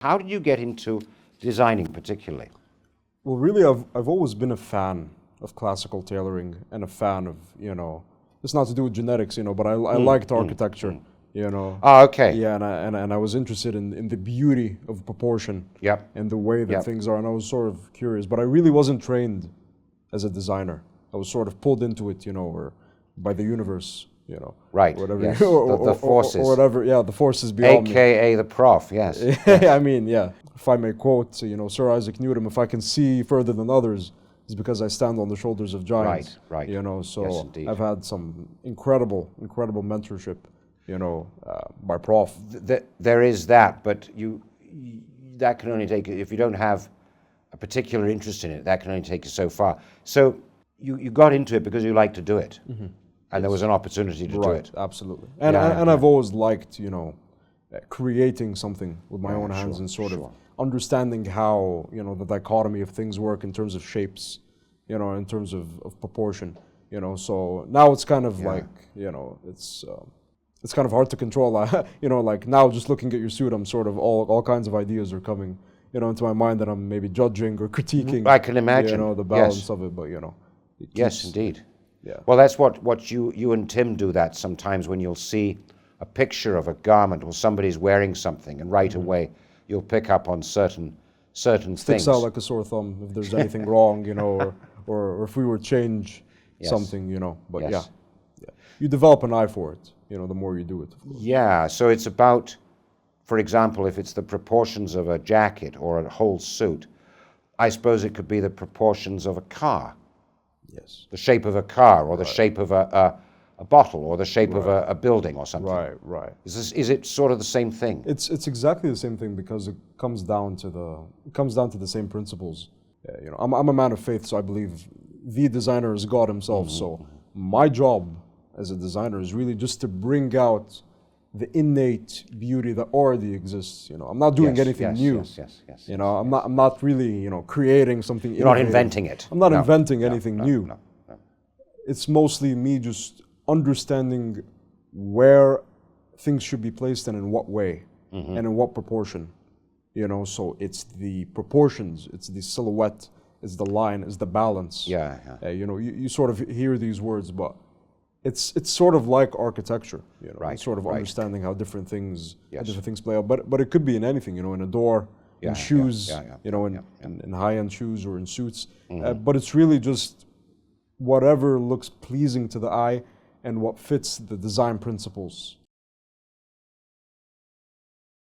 How did you get into designing particularly? Well, really, I've always been a fan of classical tailoring and a fan of, it's not to do with genetics, but I liked architecture, Oh, okay. Yeah, and I was interested in the beauty of proportion. Yep. And the way that Yep. things are, and I was sort of curious, but I really wasn't trained as a designer. I was sort of pulled into it, or by the universe, Right, whatever, yes. or The forces. or whatever, yeah, the forces beyond me. AKA the prof, yes. I mean, yeah. If I may quote, Sir Isaac Newton, if I can see further than others, it's because I stand on the shoulders of giants. Right. So Yes, indeed. I've had some incredible mentorship, by prof. There is that, but that can only take, if you don't have a particular interest in it, that can only take you so far. So you got into it because you like to do it, and there was an opportunity to do it. Absolutely. And I've always liked, creating something with my own hands, and sort of understanding how, the dichotomy of things work in terms of shapes, in terms of proportion, so now it's kind of like, it's kind of hard to control. Like now just looking at your suit, I'm sort of all kinds of ideas are coming, into my mind that I'm maybe judging or critiquing. I can imagine. The balance of it, but Yes, indeed. Yeah. Well, that's what you and Tim do that sometimes when you'll see a picture of a garment or somebody's wearing something, and right away you'll pick up on certain things. Sticks out like a sore thumb if there's anything wrong, or if we were to change something, But Yes. yeah, you develop an eye for it, the more you do it. Of course. Yeah, so it's about, for example, if it's the proportions of a jacket or a whole suit, I suppose it could be the proportions of a car. Yes. The shape of a car, or the shape of a bottle, or the shape of a building or something. Right. Is it sort of the same thing? It's exactly the same thing, because it comes down to the same principles. I'm a man of faith, so I believe the designer is God himself. So my job as a designer is really just to bring out the innate beauty that already exists. I'm not doing anything new. Yes. I'm not really creating something. You're not inventing it. I'm not inventing anything new. No. It's mostly me just understanding where things should be placed and in what way, and in what proportion. So it's the proportions, it's the silhouette, it's the line, it's the balance. You sort of hear these words, but it's sort of like architecture, sort of understanding how different things play out. But it could be in anything, in a door, in shoes, in high-end shoes or in suits. But it's really just whatever looks pleasing to the eye and what fits the design principles